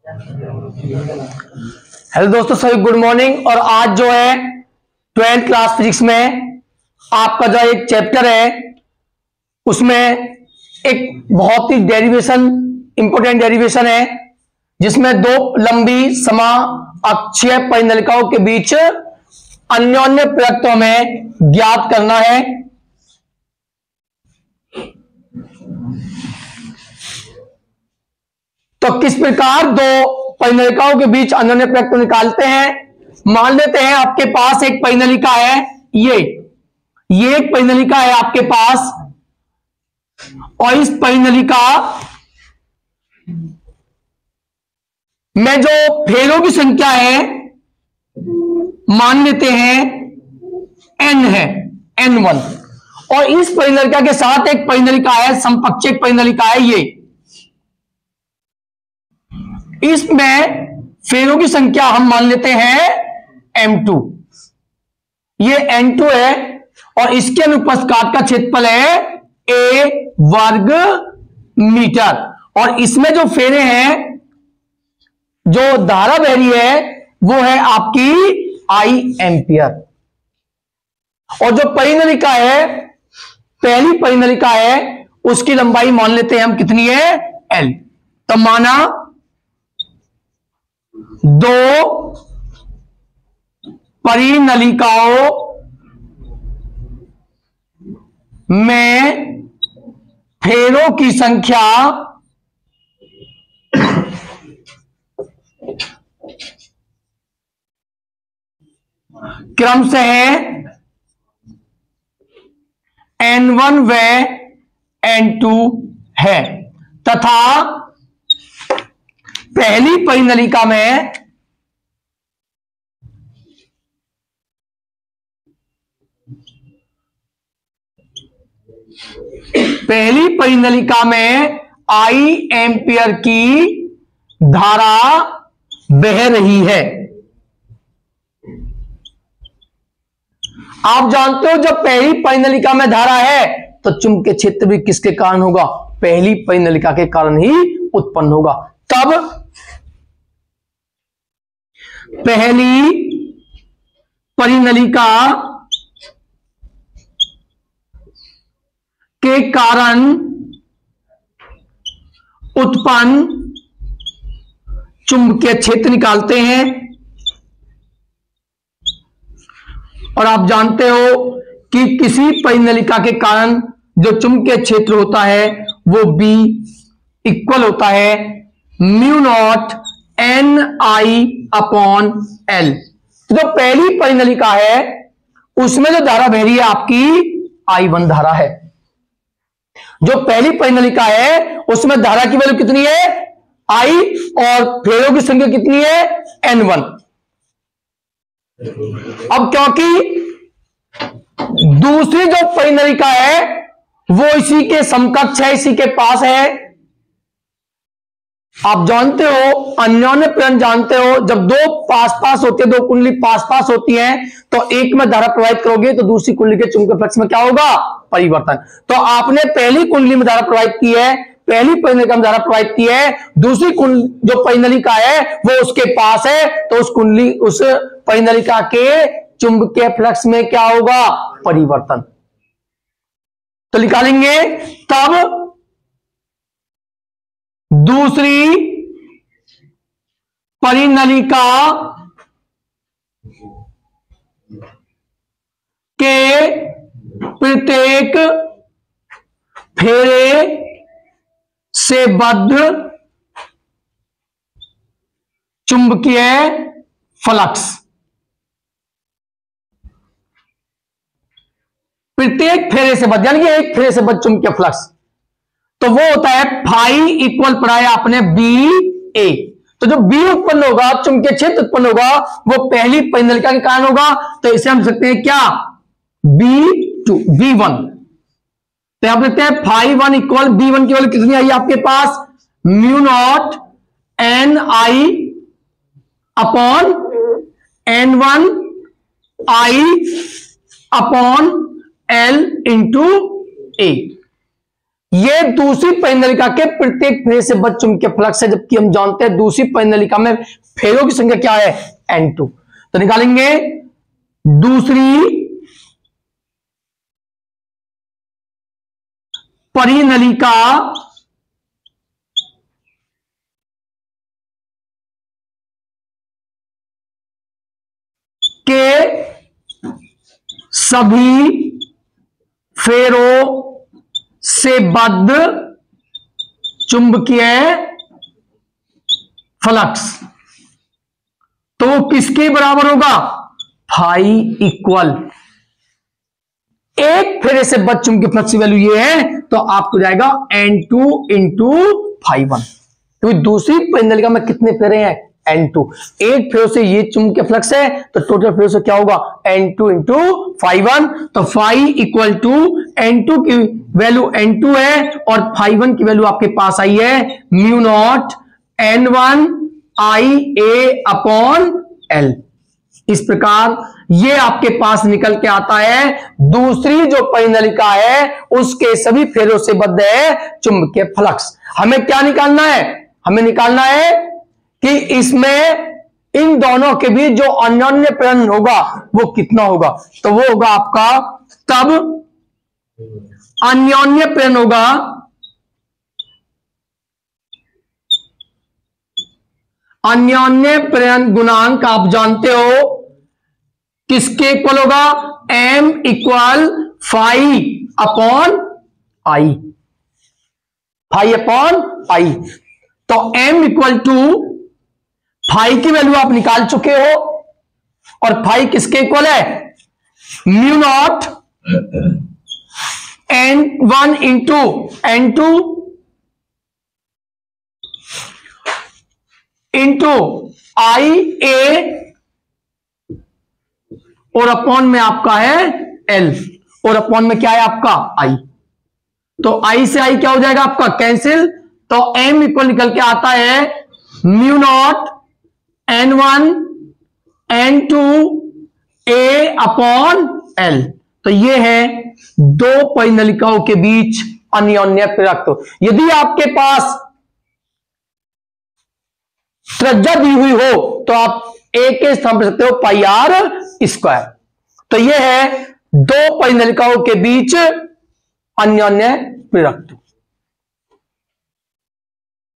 Hello दोस्तों, सभी good morning. और आज जो है 12th क्लास फिजिक्स में आपका जो एक चैप्टर है उसमें एक बहुत ही डेरिवेशन, इंपोर्टेंट डेरिवेशन है जिसमें दो लंबी समाअक्षीय परिनलिकाओं के बीच अन्योन्य प्रत्व हमें ज्ञात करना है। तो किस प्रकार दो परिनलिकाओं के बीच अन्योन्य प्रत्व निकालते हैं। मान लेते हैं आपके पास एक परिनलिका है, ये एक परिनलिका है आपके पास, और इस परिनलिका में जो फेरों की संख्या है मान लेते हैं n है, n1। और इस परिनलिका के साथ एक परिनलिका है, समपक्षिक परिनलिका है ये। इसमें फेरों की संख्या हम मान लेते हैं m2। ये n2 है और इसके अनुप्रस्थ काट का क्षेत्रफल है a वर्ग मीटर। और इसमें जो फेरे हैं, जो धारा बह रही है वो है आपकी I एम्पियर। और जो परिनलिका है, पहली परिनलिका है, उसकी लंबाई मान लेते हैं हम कितनी है, L। तो माना दो परिनलिकाओं में फेरों की संख्या क्रमशः n1 व n2 है, तथा पहली परिनलिका में I एम्पियर की धारा बह रही है। आप जानते हो जब पहली परिनलिका में धारा है तो चुंबकीय क्षेत्र भी किसके कारण होगा, पहली परिनलिका के कारण ही उत्पन्न होगा। तब पहली परिनलिका के कारण उत्पन्न चुंबकीय क्षेत्र निकालते हैं। और आप जानते हो कि किसी परिनलिका के कारण जो चुंबकीय क्षेत्र होता है वो B इक्वल होता है म्यू नॉट NI/L। जो पहली परिनलिका है उसमें जो धारा बह रही है आपकी I1 धारा है। जो पहली परिनलिका है उसमें धारा की वैल्यू कितनी है, I, और फेरों की संख्या कितनी है, N1। अब क्योंकि दूसरी जो परिनलिका है वो इसी के समकक्ष है, इसी के पास है। आप जानते हो अन्योन्य प्रेरण जानते हो, जब दो पास पास होती है, दो कुंडली पास पास होती हैं तो एक में धारा प्रवाहित करोगे तो दूसरी कुंडली के चुंबकीय फ्लक्स में क्या होगा, परिवर्तन। तो आपने पहली कुंडली में धारा प्रवाहित की है, पहली परिनलिका में धारा प्रवाहित की है, दूसरी जो परिनलिका है वो उसके पास है, तो उस परिनलिका के चुंबकीय फ्लक्स में क्या होगा, परिवर्तन। तो निकालेंगे। तब दूसरी परिनलिका के प्रत्येक फेरे से बद्ध चुंबकीय फ्लक्स, प्रत्येक फेरे से बद्ध यानी कि एक फेरे से बद्ध चुंबकीय फ्लक्स, तो वो होता है फाई इक्वल पढ़ाया आपने BA। तो जो B उत्पन्न होगा, चुंबकीय क्षेत्र उत्पन्न होगा, वो पहली परिनलिका के कारण होगा। तो इसे हम सकते हैं क्या, B1। तो यहां लिखते हैं फाई 1 इक्वल B1 की वैल्यू कितनी आई आपके पास, mu not NI/N1I/L into A। ये दूसरी परिनलिका के प्रत्येक फेरे से बद्ध चुंबकीय फ्लक्स है, जबकि हम जानते हैं दूसरी परिनलिका में फेरों की संख्या क्या है, N2। तो निकालेंगे दूसरी परिनलिका के सभी फेरों से बद्ध चुंबकीय फ्लक्स, तो वो किसके बराबर होगा, फाई इक्वल एक फेरे से बद्ध चुंबकीय फ्लक्स की वैल्यू ये है, तो आपको जाएगा N2 इंटू φ1। क्योंकि दूसरी परिनलिका में कितने फेरे हैं, N2। एक फेरों से ये चुंबकीय फ्लक्स है, तो टोटल फेरों से क्या होगा, N2 इंटू φ1। तो फाई इक्वल टू N2 की वैल्यू N2 है और φ1 की वैल्यू आपके पास आई है mu naught N1 IA upon L। इस प्रकार ये आपके पास निकल के आता है दूसरी जो परिनलिका है उसके सभी फेरों से बद्ध है चुंबकीय फ्लक्स। हमें क्या निकालना है, हमें निकालना है कि इसमें इन दोनों के बीच जो अन्योन्य प्रेरण होगा वो कितना होगा। तो वो होगा आपका, तब अन्योन्य प्रेरण होगा अन्योन्य प्रेरण गुणांक आप जानते हो किसके इक्वल होगा, M equal phi upon I, phi upon I. तो M इक्वल टू फाई की वैल्यू आप निकाल चुके हो और फाई किसके इक्वल है, mu naught N1 into N2 into IA और अपॉन में आपका है L और अपॉन में क्या है आपका I। तो I से I क्या हो जाएगा आपका कैंसिल, तो M इक्वल निकल के आता है mu naught N1 N2 A upon L। तो ये है दो परिनलिकाओं के बीच अन्योन्य प्रेरकत्व। यदि आपके पास त्रिज्या दी हुई हो तो आप A के स्थान पर सकते हो पाई आर स्क्वायर। तो यह है दो परिनलिकाओं के बीच अन्योन्य प्रेरकत्व।